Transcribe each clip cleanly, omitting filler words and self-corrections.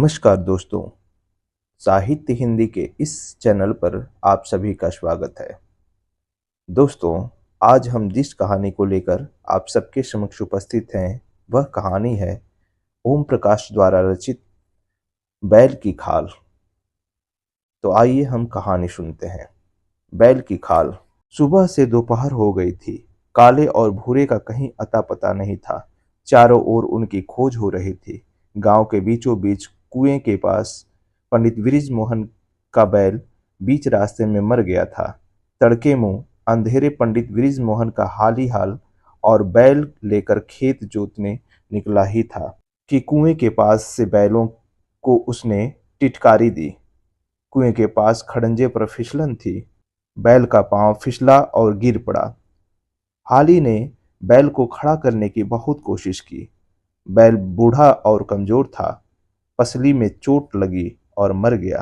नमस्कार दोस्तों, साहित्य हिंदी के इस चैनल पर आप सभी का स्वागत है। दोस्तों, आज हम जिस कहानी को लेकर आप सबके समक्ष उपस्थित हैं, वह कहानी है ओम प्रकाश द्वारा रचित बैल की खाल। तो आइए हम कहानी सुनते हैं। बैल की खाल। सुबह से दोपहर हो गई थी। काले और भूरे का कहीं अता पता नहीं था। चारों ओर उनकी खोज हो रही थी। गांव के बीचों बीच कुएं के पास पंडित बृज मोहन का बैल बीच रास्ते में मर गया था। तड़के मुंह अंधेरे पंडित बृज मोहन का हाल ही हाल और बैल लेकर खेत जोतने निकला ही था कि कुएं के पास से बैलों को उसने टिटकारी दी। कुएं के पास खड़ंजे पर फिसलन थी। बैल का पांव फिसला और गिर पड़ा। हाली ने बैल को खड़ा करने की बहुत कोशिश की। बैल बूढ़ा और कमजोर था। पसली में चोट लगी और मर गया।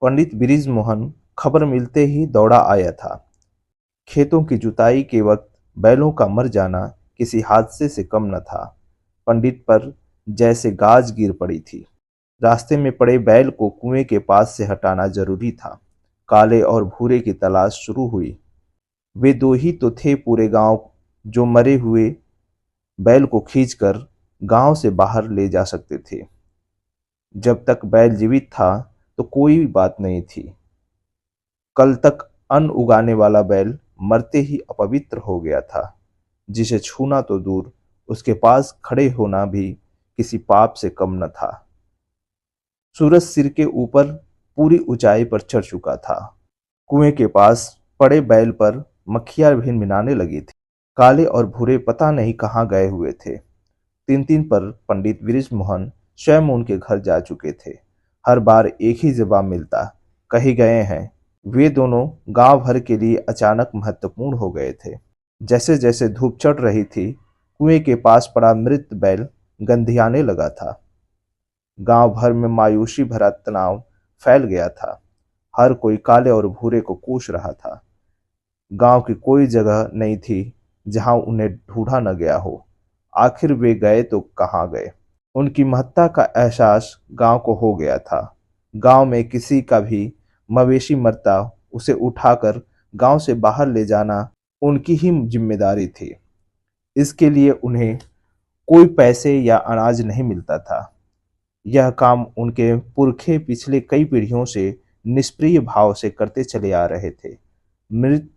पंडित बृज मोहन खबर मिलते ही दौड़ा आया था। खेतों की जुताई के वक्त बैलों का मर जाना किसी हादसे से कम न था। पंडित पर जैसे गाज गिर पड़ी थी। रास्ते में पड़े बैल को कुएं के पास से हटाना जरूरी था। काले और भूरे की तलाश शुरू हुई। वे दो ही तो थे पूरे गांव जो मरे हुए बैल को खींचकर गांव से बाहर ले जा सकते थे। जब तक बैल जीवित था तो कोई बात नहीं थी। कल तक अन्न उगाने वाला बैल मरते ही अपवित्र हो गया था। जिसे छूना तो दूर, उसके पास खड़े होना भी किसी पाप से कम न था। सूरज सिर के ऊपर पूरी ऊंचाई पर चढ़ चुका था। कुएं के पास पड़े बैल पर मक्खियां भिनभिनाने लगी थी। काले और भूरे पता नहीं कहाँ गए हुए थे। तीन तीन पर पंडित बृज मोहन स्वयं उनके घर जा चुके थे। हर बार एक ही जवाब मिलता, कहीं गए हैं। वे दोनों गांव भर के लिए अचानक महत्वपूर्ण हो गए थे। जैसे जैसे धूप चढ़ रही थी, कुएं के पास पड़ा मृत बैल गंधियाने लगा था। गांव भर में मायूसी भरा तनाव फैल गया था। हर कोई काले और भूरे को कोस रहा था। गांव की कोई जगह नहीं थी जहां उन्हें ढूंढा न गया हो। आखिर वे गए तो कहाँ गए? उनकी महत्ता का एहसास गांव को हो गया था। गांव में किसी का भी मवेशी मरता, उसे उठाकर गांव से बाहर ले जाना उनकी ही जिम्मेदारी थी। इसके लिए उन्हें कोई पैसे या अनाज नहीं मिलता था। यह काम उनके पुरखे पिछले कई पीढ़ियों से निष्प्रिय भाव से करते चले आ रहे थे। मृत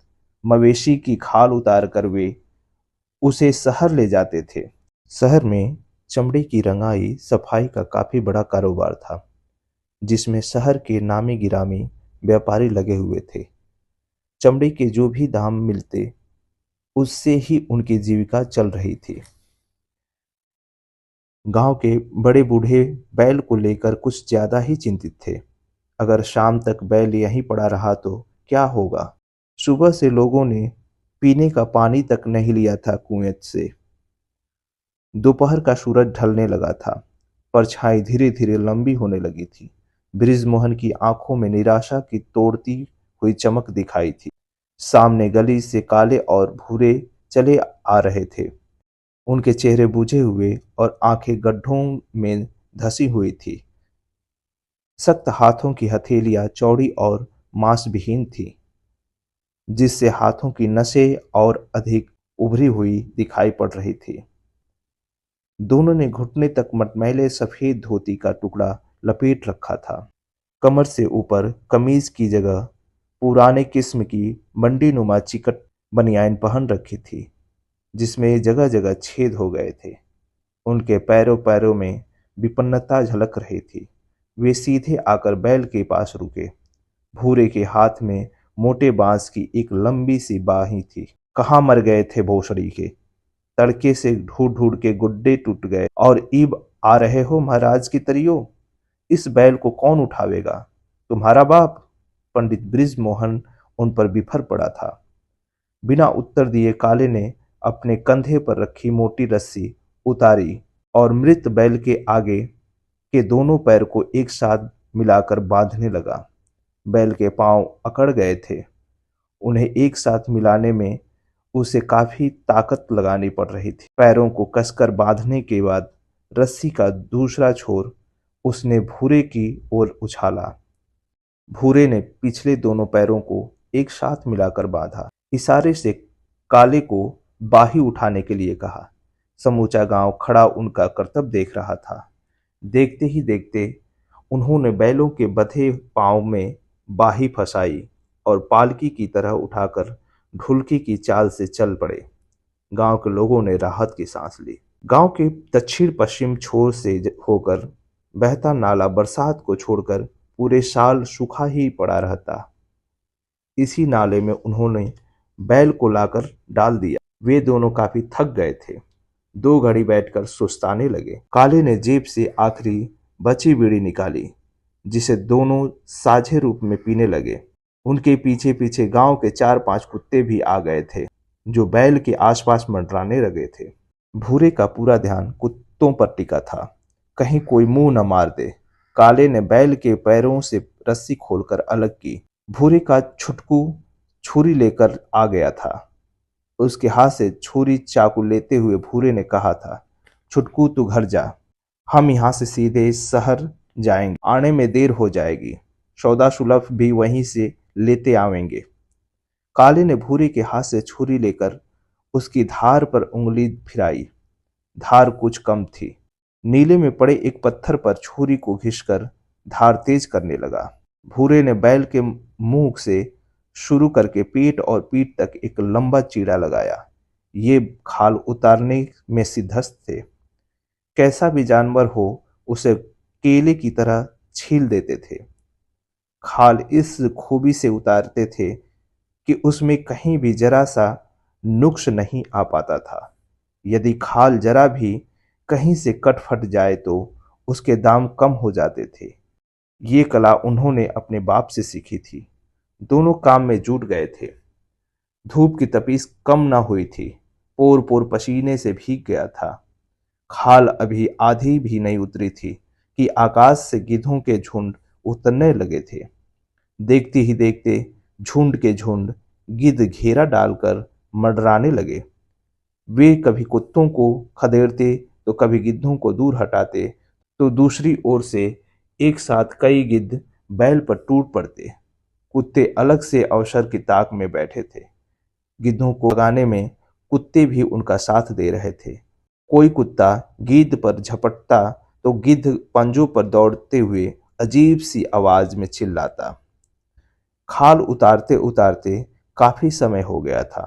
मवेशी की खाल उतार कर वे उसे शहर ले जाते थे। शहर में चमड़े की रंगाई सफाई का काफी बड़ा कारोबार था, जिसमें शहर के नामी गिरामी व्यापारी लगे हुए थे। चमड़े के जो भी दाम मिलते, उससे ही उनकी जीविका चल रही थी। गांव के बड़े बूढ़े बैल को लेकर कुछ ज्यादा ही चिंतित थे। अगर शाम तक बैल यहीं पड़ा रहा तो क्या होगा? सुबह से लोगों ने पीने का पानी तक नहीं लिया था कुएं से। दोपहर का सूरज ढलने लगा था। परछाई धीरे धीरे लंबी होने लगी थी। बृजमोहन की आंखों में निराशा की तोड़ती हुई चमक दिखाई थी। सामने गली से काले और भूरे चले आ रहे थे। उनके चेहरे बुझे हुए और आंखें गड्ढों में धसी हुई थी। सख्त हाथों की हथेलियां चौड़ी और मांसविहीन थी, जिससे हाथों की नसें और अधिक उभरी हुई दिखाई पड़ रही थी। दोनों ने घुटने तक मटमैले सफेद धोती का टुकड़ा लपेट रखा था। कमर से ऊपर कमीज की जगह पुराने किस्म की मंडीनुमा चिकट बनियान पहन रखी थी, जिसमें जगह जगह छेद हो गए थे। उनके पैरों पैरों में विपन्नता झलक रही थी। वे सीधे आकर बैल के पास रुके। भूरे के हाथ में मोटे बांस की एक लंबी सी बाही थी। कहाँ मर गए थे भोसड़ी के? तड़के से ढूंढ ढूंढ के गुड्डे टूट गए और ईब आ रहे हो महाराज की तरियो। इस बैल को कौन उठावेगा? तुम्हारा बाप? पंडित बृज मोहन उन पर बिफर पड़ा था। बिना उत्तर दिए काले ने अपने कंधे पर रखी मोटी रस्सी उतारी और मृत बैल के आगे के दोनों पैर को एक साथ मिलाकर बांधने लगा। बैल के पांव अकड़ गए थे। उन्हें एक साथ मिलाने में उसे काफी ताकत लगानी पड़ रही थी। पैरों को कसकर बांधने के बाद रस्सी का दूसरा छोर उसने भूरे की ओर उछाला। भूरे ने पिछले दोनों पैरों को एक साथ मिलाकर बांधा। इशारे से काले को बाही उठाने के लिए कहा। समूचा गांव खड़ा उनका करतब देख रहा था। देखते ही देखते उन्होंने बैलों के बंधे पांव में बाही फंसाई और पालकी की तरह उठाकर ढुलकी की चाल से चल पड़े। गांव के लोगों ने राहत की सांस ली। गांव के दक्षिण पश्चिम छोर से होकर बहता नाला बरसात को छोड़कर पूरे साल सूखा ही पड़ा रहता। इसी नाले में उन्होंने बैल को लाकर डाल दिया। वे दोनों काफी थक गए थे। 2 घड़ी बैठकर सुस्ताने लगे। काले ने जेब से आखिरी बची बीड़ी निकाली, जिसे दोनों साझे रूप में पीने लगे। उनके पीछे पीछे गांव के 4-5 कुत्ते भी आ गए थे, जो बैल के आसपास मंडराने लगे थे। भूरे का पूरा ध्यान कुत्तों पर टिका था, कहीं कोई मुंह न मार दे। काले ने बैल के पैरों से रस्सी खोलकर अलग की। भूरे का छुटकू छुरी लेकर आ गया था। उसके हाथ से छुरी चाकू लेते हुए भूरे ने कहा था, छुटकू तू घर जा, हम यहाँ से सीधे शहर जाएंगे, आने में देर हो जाएगी, सौदा सुलभ भी वहीं से लेते आवेंगे। काले ने भूरे के हाथ से छुरी लेकर उसकी धार पर उंगली फिराई। धार कुछ कम थी। नीले में पड़े एक पत्थर पर छुरी को घिसकर धार तेज करने लगा। भूरे ने बैल के मुंह से शुरू करके पेट और पीठ तक एक लंबा चीरा लगाया। ये खाल उतारने में सिद्धस्त थे। कैसा भी जानवर हो उसे केले की तरह छील देते थे। खाल इस खूबी से उतारते थे कि उसमें कहीं भी जरा सा नुक्स नहीं आ पाता था। यदि खाल जरा भी कहीं से कट फट जाए तो उसके दाम कम हो जाते थे। ये कला उन्होंने अपने बाप से सीखी थी। दोनों काम में जुट गए थे। धूप की तपीस कम न हुई थी। पोर पोर पसीने से भीग गया था। खाल अभी आधी भी नहीं उतरी थी कि आकाश से गिद्धों के झुंड उतरने लगे थे। देखते ही देखते झुंड के झुंड गिद्ध घेरा डालकर मंडराने लगे। वे कभी कुत्तों को खदेड़ते तो कभी गिद्धों को दूर हटाते, तो दूसरी ओर से एक साथ कई गिद्ध बैल पर टूट पड़ते। कुत्ते अलग से अवसर की ताक में बैठे थे। गिद्धों को भगाने में कुत्ते भी उनका साथ दे रहे थे। कोई कुत्ता गिद्ध पर झपटता तो गिद्ध पंजों पर दौड़ते हुए अजीब सी आवाज में चिल्लाता। खाल उतारते उतारते काफी समय हो गया था।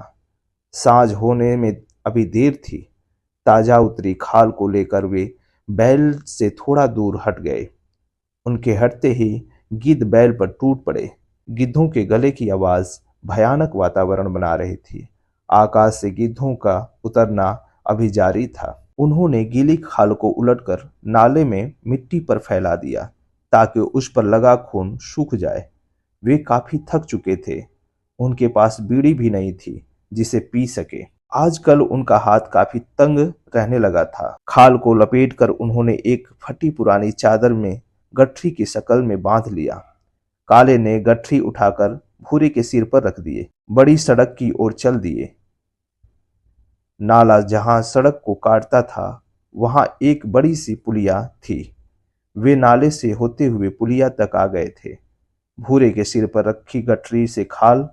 सांझ होने में अभी देर थी। ताजा उतरी खाल को लेकर वे बैल से थोड़ा दूर हट गए। उनके हटते ही गिद्ध बैल पर टूट पड़े। गिद्धों के गले की आवाज भयानक वातावरण बना रही थी। आकाश से गिद्धों का उतरना अभी जारी था। उन्होंने गीली खाल को उलटकर नाले में मिट्टी पर फैला दिया ताकि उस पर लगा खून सूख जाए। वे काफी थक चुके थे। उनके पास बीड़ी भी नहीं थी जिसे पी सके। आजकल उनका हाथ काफी तंग रहने लगा था। खाल को लपेटकर उन्होंने एक फटी पुरानी चादर में गठरी की शक्ल में बांध लिया। काले ने गठरी उठाकर भूरे के सिर पर रख दिए। बड़ी सड़क की ओर चल दिए। नाला जहां सड़क को काटता था वहां एक बड़ी सी पुलिया थी। वे नाले से होते हुए पुलिया तक आ गए थे। भूरे के सिर पर रखी गठरी से खाल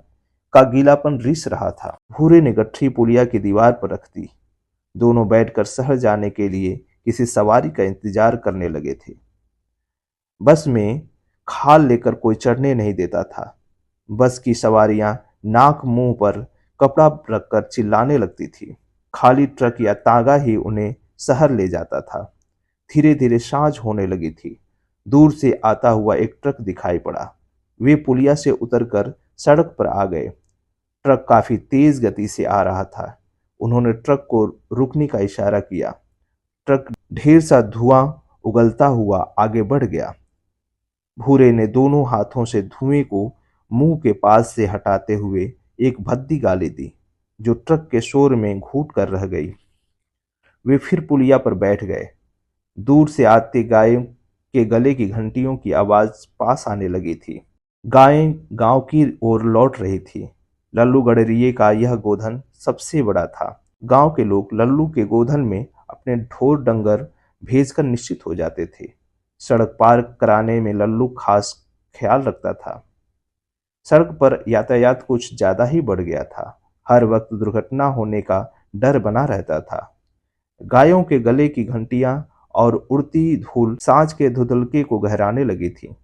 का गीलापन रिस रहा था। भूरे ने गठरी पुलिया की दीवार पर रख दी। दोनों बैठकर शहर जाने के लिए किसी सवारी का इंतजार करने लगे थे। बस में खाल लेकर कोई चढ़ने नहीं देता था। बस की सवारियां नाक मुंह पर कपड़ा रखकर चिल्लाने लगती थी। खाली ट्रक या तांगा ही उन्हें शहर ले जाता था। धीरे धीरे सांझ होने लगी थी। दूर से आता हुआ एक ट्रक दिखाई पड़ा। वे पुलिया से उतरकर सड़क पर आ गए। ट्रक काफी तेज गति से आ रहा था। उन्होंने ट्रक को रुकने का इशारा किया। ट्रक ढेर सा धुआं उगलता हुआ आगे बढ़ गया। भूरे ने दोनों हाथों से धुएं को मुंह के पास से हटाते हुए एक भद्दी गाली दी, जो ट्रक के शोर में घूट कर रह गई। वे फिर पुलिया पर बैठ गए। दूर से आते गाय के गले की घंटियों की आवाज पास आने लगी थी। गायें गांव की ओर लौट रही थी। लल्लू गडरिये का यह गोधन सबसे बड़ा था। गांव के लोग लल्लू के गोधन में अपने ढोर डंगर भेजकर निश्चित हो जाते थे। सड़क पार कराने में लल्लू खास ख्याल रखता था। सड़क पर यातायात कुछ ज्यादा ही बढ़ गया था। हर वक्त दुर्घटना होने का डर बना रहता था। गायों के गले की घंटियां और उड़ती धूल सांझ के धुंधलके को गहराने लगी थी।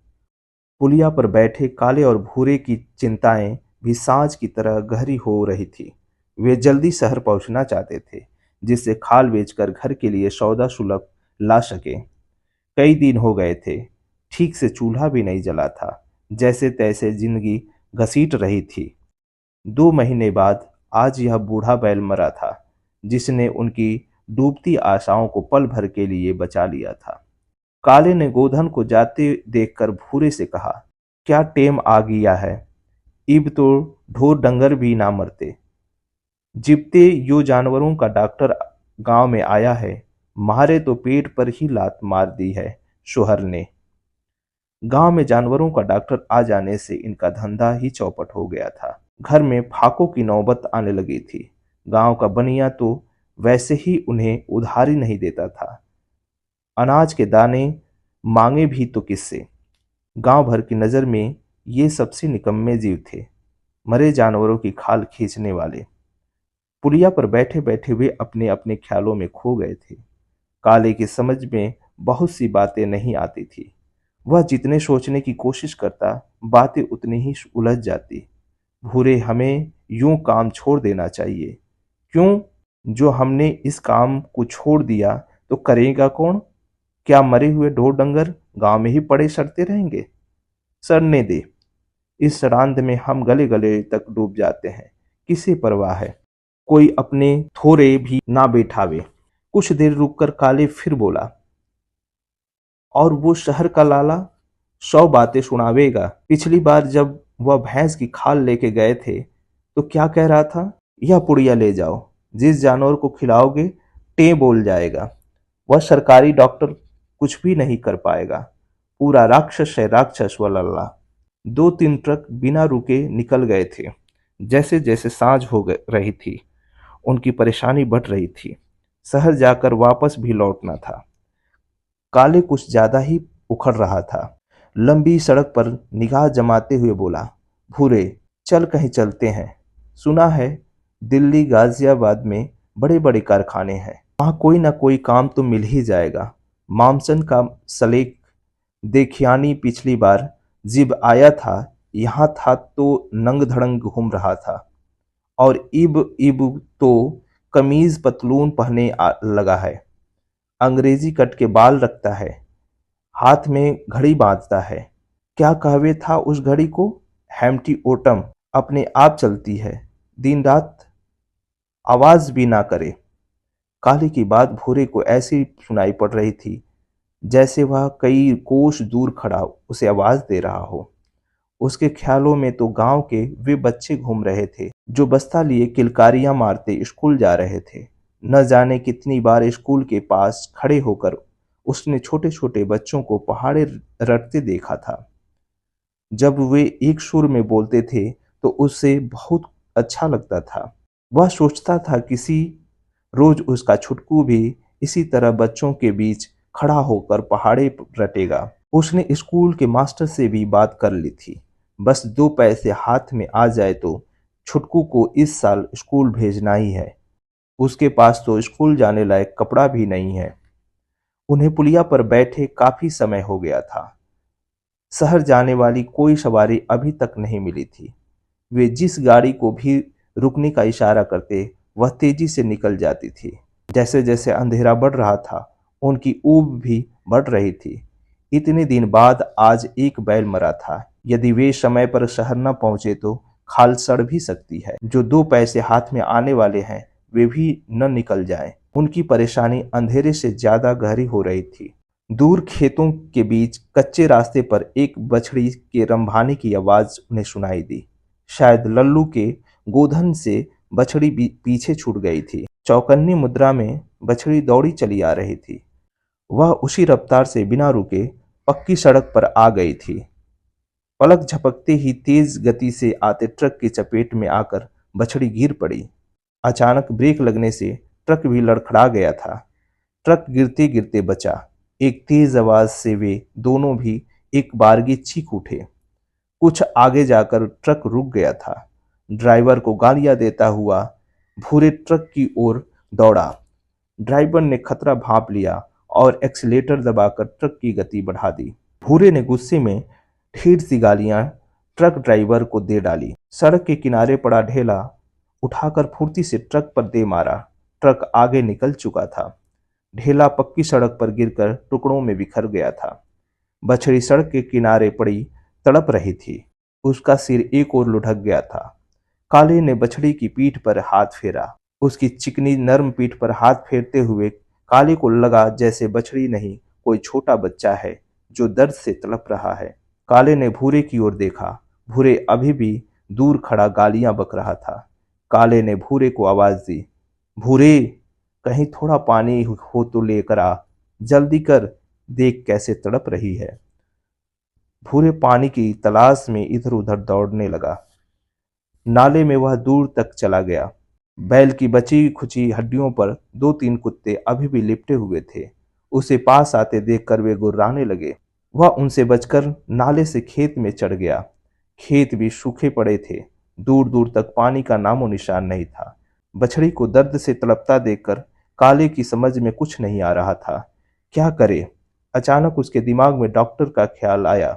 पुलिया पर बैठे काले और भूरे की चिंताएं भी सांझ की तरह गहरी हो रही थी। वे जल्दी शहर पहुंचना चाहते थे, जिससे खाल बेचकर घर के लिए सौदा सुलभ ला सके। कई दिन हो गए थे, ठीक से चूल्हा भी नहीं जला था। जैसे तैसे जिंदगी घसीट रही थी। 2 महीने बाद आज यह बूढ़ा बैल मरा था, जिसने उनकी डूबती आशाओं को पल भर के लिए बचा लिया था। काले ने गोधन को जाते देखकर भूरे से कहा, क्या टेम आ गया है, इब तो ढोर डंगर भी ना मरते। जिबते यो जानवरों का डॉक्टर गांव में आया है, मारे तो पेट पर ही लात मार दी है शोहर ने। गांव में जानवरों का डॉक्टर आ जाने से इनका धंधा ही चौपट हो गया था। घर में फाकों की नौबत आने लगी थी। गांव का बनिया तो वैसे ही उन्हें उधारी नहीं देता था। अनाज के दाने मांगे भी तो किससे। गांव भर की नजर में ये सबसे निकम्मे जीव थे, मरे जानवरों की खाल खींचने वाले। पुलिया पर बैठे बैठे वे अपने अपने ख्यालों में खो गए थे। काले की समझ में बहुत सी बातें नहीं आती थी। वह जितने सोचने की कोशिश करता, बातें उतनी ही उलझ जाती। भूरे, हमें यूं काम छोड़ देना चाहिए। क्यों? जो हमने इस काम को छोड़ दिया तो करेगा कौन? क्या मरे हुए ढोर डंगर गांव में ही पड़े सड़ते रहेंगे? सड़ने दे। इस सड़ांध में हम गले गले तक डूब जाते हैं, किसे परवाह है। कोई अपने थोड़े भी ना बैठावे। कुछ देर रुककर काले फिर बोला, और वो शहर का लाला 100 बातें सुनावेगा। पिछली बार जब वह भैंस की खाल लेके गए थे तो क्या कह रहा था? यह पुड़िया ले जाओ, जिस जानवर को खिलाओगे टे बोल जाएगा। वह सरकारी डॉक्टर कुछ भी नहीं कर पाएगा। पूरा राक्षस है राक्षस वल्ला। 2-3 ट्रक बिना रुके निकल गए थे। जैसे जैसे सांझ हो रही थी, उनकी परेशानी बढ़ रही थी। शहर जाकर वापस भी लौटना था। काले कुछ ज्यादा ही उखड़ रहा था। लंबी सड़क पर निगाह जमाते हुए बोला, भूरे, चल कहीं चलते हैं। सुना है दिल्ली गाजियाबाद में बड़े बड़े कारखाने हैं, वहां कोई ना कोई काम तो मिल ही जाएगा। मामसन का सलेक देखियानी पिछली बार जिब आया था, यहाँ था तो नंग धड़ंग घूम रहा था, और इब इब तो कमीज पतलून पहने लगा है। अंग्रेजी कट के बाल रखता है, हाथ में घड़ी बांधता है। क्या कहवे था उस घड़ी को? हैम्टी ओटम। अपने आप चलती है, दिन रात आवाज भी ना करे। काले की बात भूरे को ऐसी सुनाई पड़ रही थी जैसे वह कई कोस दूर खड़ा उसे आवाज दे रहा हो। उसके ख्यालों में तो गांव के वे बच्चे घूम रहे थे जो बस्ता लिए किलकारियां मारते स्कूल जा रहे थे। न जाने कितनी बार स्कूल के पास खड़े होकर उसने छोटे छोटे बच्चों को पहाड़े रटते देखा था। जब वे एक सुर में बोलते थे तो उसे बहुत अच्छा लगता था। वह सोचता था किसी रोज उसका छुटकू भी इसी तरह बच्चों के बीच खड़ा होकर पहाड़े रटेगा। उसने स्कूल के मास्टर से भी बात कर ली थी। बस 2 पैसे हाथ में आ जाए तो छुटकू को इस साल स्कूल भेजना ही है। उसके पास तो स्कूल जाने लायक कपड़ा भी नहीं है। उन्हें पुलिया पर बैठे काफी समय हो गया था। शहर जाने वाली कोई सवारी अभी तक नहीं मिली थी। वे जिस गाड़ी को भी रुकने का इशारा करते, वह तेजी से निकल जाती थी। जैसे जैसे अंधेरा बढ़ रहा था, उनकी ऊब भी बढ़ रही थी। इतने दिन बाद आज एक बैल मरा था। यदि वे समय पर शहर न पहुंचे तो खाल सड़ भी सकती है। जो 2 पैसे हाथ में आने वाले हैं, वे भी न निकल जाएं। उनकी परेशानी अंधेरे से ज्यादा गहरी हो रही थी। दूर खेतों के बीच कच्चे रास्ते पर एक बछड़ी के रंभाने की आवाज उन्हें सुनाई दी। शायद लल्लू के गोधन से बछड़ी पीछे छूट गई थी। चौकन्नी मुद्रा में बछड़ी दौड़ी चली आ रही थी। वह उसी रफ्तार से बिना रुके पक्की सड़क पर आ गई थी। पलक झपकते ही तेज गति से आते ट्रक की चपेट में आकर बछड़ी गिर पड़ी। अचानक ब्रेक लगने से ट्रक भी लड़खड़ा गया था। ट्रक गिरते गिरते बचा। एक तेज आवाज से वे दोनों भी एक बारगी चीख उठे। कुछ आगे जाकर ट्रक रुक गया था। ड्राइवर को गालियां देता हुआ भूरे ट्रक की ओर दौड़ा। ड्राइवर ने खतरा भांप लिया और एक्सीलेटर दबाकर ट्रक की गति बढ़ा दी। भूरे ने गुस्से में ढेर सी गालियां ट्रक ड्राइवर को दे डाली। सड़क के किनारे पड़ा ढेला उठाकर फुर्ती से ट्रक पर दे मारा। ट्रक आगे निकल चुका था। ढेला पक्की सड़क पर गिरकर टुकड़ों में बिखर गया था। बछड़ी सड़क के किनारे पड़ी तड़प रही थी। उसका सिर एक ओर लुढ़क गया था। काले ने बछड़ी की पीठ पर हाथ फेरा। उसकी चिकनी नर्म पीठ पर हाथ फेरते हुए काले को लगा जैसे बछड़ी नहीं, कोई छोटा बच्चा है जो दर्द से तड़प रहा है। काले ने भूरे की ओर देखा। भूरे अभी भी दूर खड़ा गालियां बक रहा था। काले ने भूरे को आवाज दी, भूरे, कहीं थोड़ा पानी हो तो लेकर आ, जल्दी कर, देख कैसे तड़प रही है। भूरे पानी की तलाश में इधर उधर दौड़ने लगा। नाले में वह दूर तक चला गया। बैल की बची खुची हड्डियों पर दो तीन कुत्ते अभी भी लिपटे हुए थे। उसे पास आते देखकर वे गुर्राने लगे। वह उनसे बचकर नाले से खेत में चढ़ गया। खेत भी सूखे पड़े थे। दूर दूर तक पानी का नामो निशान नहीं था। बछड़ी को दर्द से तड़पता देखकर काले की समझ में कुछ नहीं आ रहा था। क्या करे? अचानक उसके दिमाग में डॉक्टर का ख्याल आया।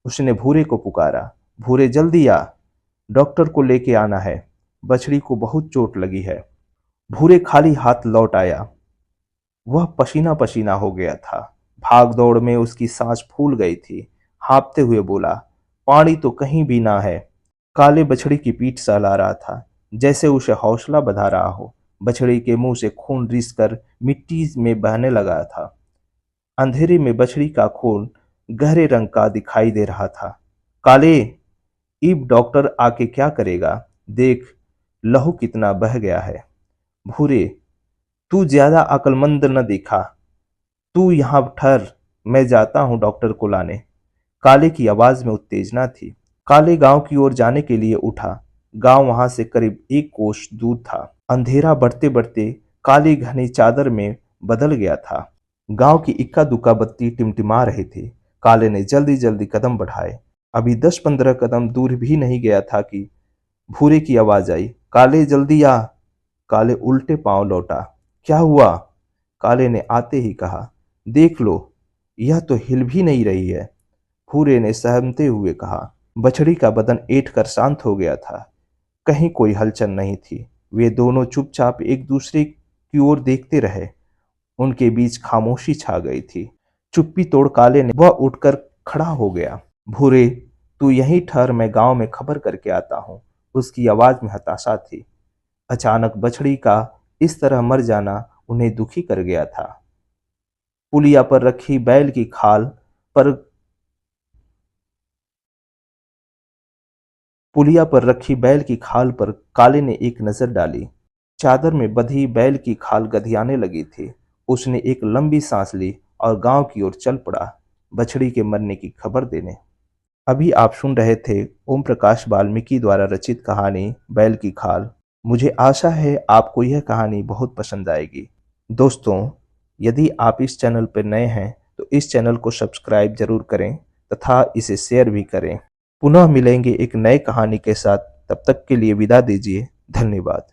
उसने भूरे को पुकारा, भूरे जल्दी आ, डॉक्टर को लेके आना है, बछड़ी को बहुत चोट लगी है। भूरे खाली हाथ लौट आया। वह पसीना पसीना हो गया था। भाग दौड़ में उसकी सांस फूल गई थी। हाँफते हुए बोला, पानी तो कहीं भी ना है। काले बछड़ी की पीठ सहला रहा था, जैसे उसे हौसला बंधा रहा हो। बछड़ी के मुंह से खून रिस कर मिट्टी में बहने लगा था। अंधेरे में बछड़ी का खून गहरे रंग का दिखाई दे रहा था। काले, इब डॉक्टर आके क्या करेगा? देख, लहू कितना बह गया है। भूरे, तू ज्यादा अक्लमंद न दिखा, तू यहां ठहर, मैं जाता हूं डॉक्टर को लाने। काले की आवाज में उत्तेजना थी। काले गांव की ओर जाने के लिए उठा। गांव वहां से करीब 1 कोस दूर था। अंधेरा बढ़ते बढ़ते काली घनी चादर में बदल गया था। गांव की इक्का दुक्का बत्ती टिमटिमा रही थी। काले ने जल्दी जल्दी कदम बढ़ाए। अभी 10-15 कदम दूर भी नहीं गया था कि भूरे की आवाज आई, काले जल्दी आ। काले उल्टे पांव लौटा। क्या हुआ? काले ने आते ही कहा, देख लो, यह तो हिल भी नहीं रही है। भूरे ने सहमते हुए कहा। बछड़ी का बदन ऐंठ कर शांत हो गया था। कहीं कोई हलचल नहीं थी। वे दोनों चुपचाप एक दूसरे की ओर देखते रहे। उनके बीच खामोशी छा गई थी। चुप्पी तोड़ काले ने वह उठकर खड़ा हो गया। भूरे, तू यहीं ठहर, मैं गांव में खबर करके आता हूं। उसकी आवाज में हताशा थी। अचानक बछड़ी का इस तरह मर जाना उन्हें दुखी कर गया था। पुलिया पर रखी बैल की खाल पर पुलिया पर रखी बैल की खाल पर काले ने एक नजर डाली। चादर में बंधी बैल की खाल गधियाने लगी थी। उसने एक लंबी सांस ली और गांव की ओर चल पड़ा, बछड़ी के मरने की खबर देने। अभी आप सुन रहे थे ओम प्रकाश वाल्मीकि द्वारा रचित कहानी बैल की खाल। मुझे आशा है आपको यह कहानी बहुत पसंद आएगी। दोस्तों, यदि आप इस चैनल पर नए हैं तो इस चैनल को सब्सक्राइब जरूर करें तथा इसे शेयर भी करें। पुनः मिलेंगे एक नए कहानी के साथ। तब तक के लिए विदा दीजिए। धन्यवाद।